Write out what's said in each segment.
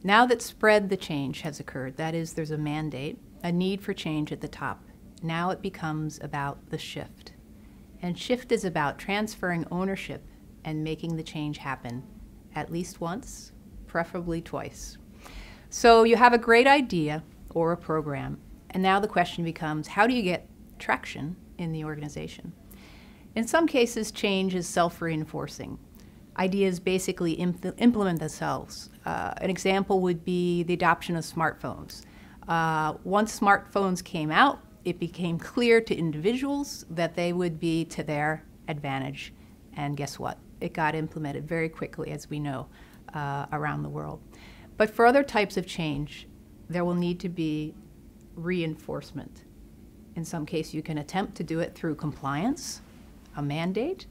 Now that spread the change has occurred, that is, there's a mandate, a need for change at the top, now it becomes about the shift. And shift is about transferring ownership and making the change happen at least once, preferably twice. So you have a great idea or a program, and now the question becomes, how do you get traction in the organization? In some cases, change is self-reinforcing. Ideas basically implement themselves. An example would be the adoption of smartphones. Once smartphones came out, it became clear to individuals that they would be to their advantage. And guess what? It got implemented very quickly, as we know, around the world. But for other types of change, there will need to be reinforcement. In some cases, you can attempt to do it through compliance, a mandate,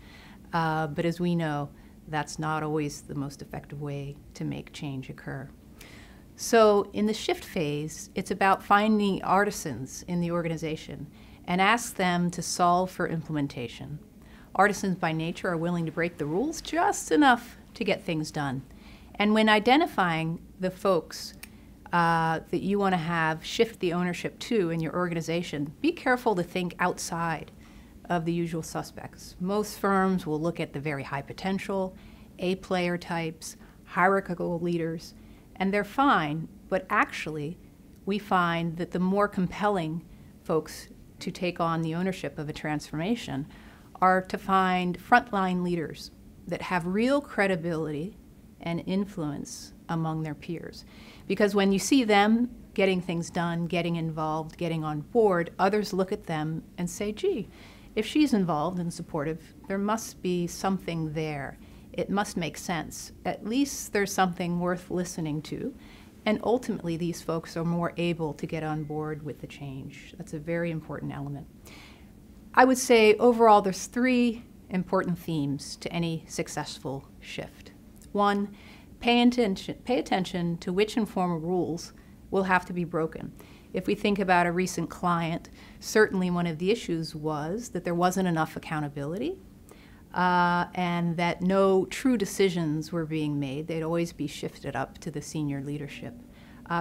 but as we know, that's not always the most effective way to make change occur. So in the shift phase, it's about finding artisans in the organization and ask them to solve for implementation. Artisans by nature are willing to break the rules just enough to get things done. And when identifying the folks that you want to have shift the ownership to in your organization, be careful to think outside of the usual suspects. Most firms will look at the very high potential, A-player types, hierarchical leaders, and they're fine, but actually we find that the more compelling folks to take on the ownership of a transformation are to find frontline leaders that have real credibility and influence among their peers. Because when you see them getting things done, getting involved, getting on board, others look at them and say, gee, if she's involved and supportive, there must be something there. It must make sense. At least there's something worth listening to. And ultimately, these folks are more able to get on board with the change. That's a very important element. I would say overall, there's 3 important themes to any successful shift. 1, pay attention to which informal rules will have to be broken. If we think about a recent client, certainly one of the issues was that there wasn't enough accountability and that no true decisions were being made. They'd always be shifted up to the senior leadership.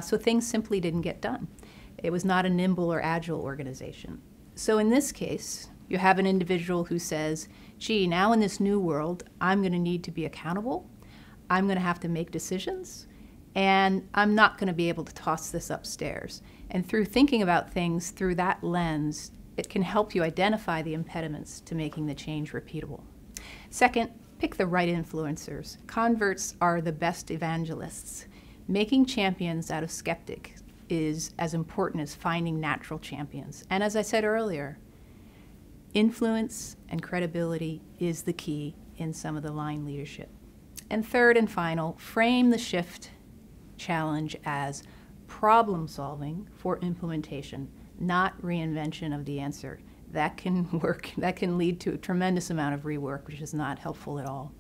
So things simply didn't get done. It was not a nimble or agile organization. So in this case, you have an individual who says, gee, now in this new world, I'm going to need to be accountable. I'm going to have to make decisions, and I'm not going to be able to toss this upstairs. And through thinking about things through that lens, it can help you identify the impediments to making the change repeatable. Second, pick the right influencers. Converts are the best evangelists. Making champions out of skeptics is as important as finding natural champions. And as I said earlier, influence and credibility is the key in some of the line leadership. And third and final, frame the shift challenge as problem solving for implementation, not reinvention of the answer. That can work, that can lead to a tremendous amount of rework, which is not helpful at all.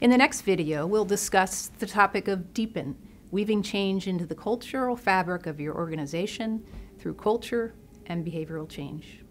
In the next video, we'll discuss the topic of deepen, weaving change into the cultural fabric of your organization through culture and behavioral change.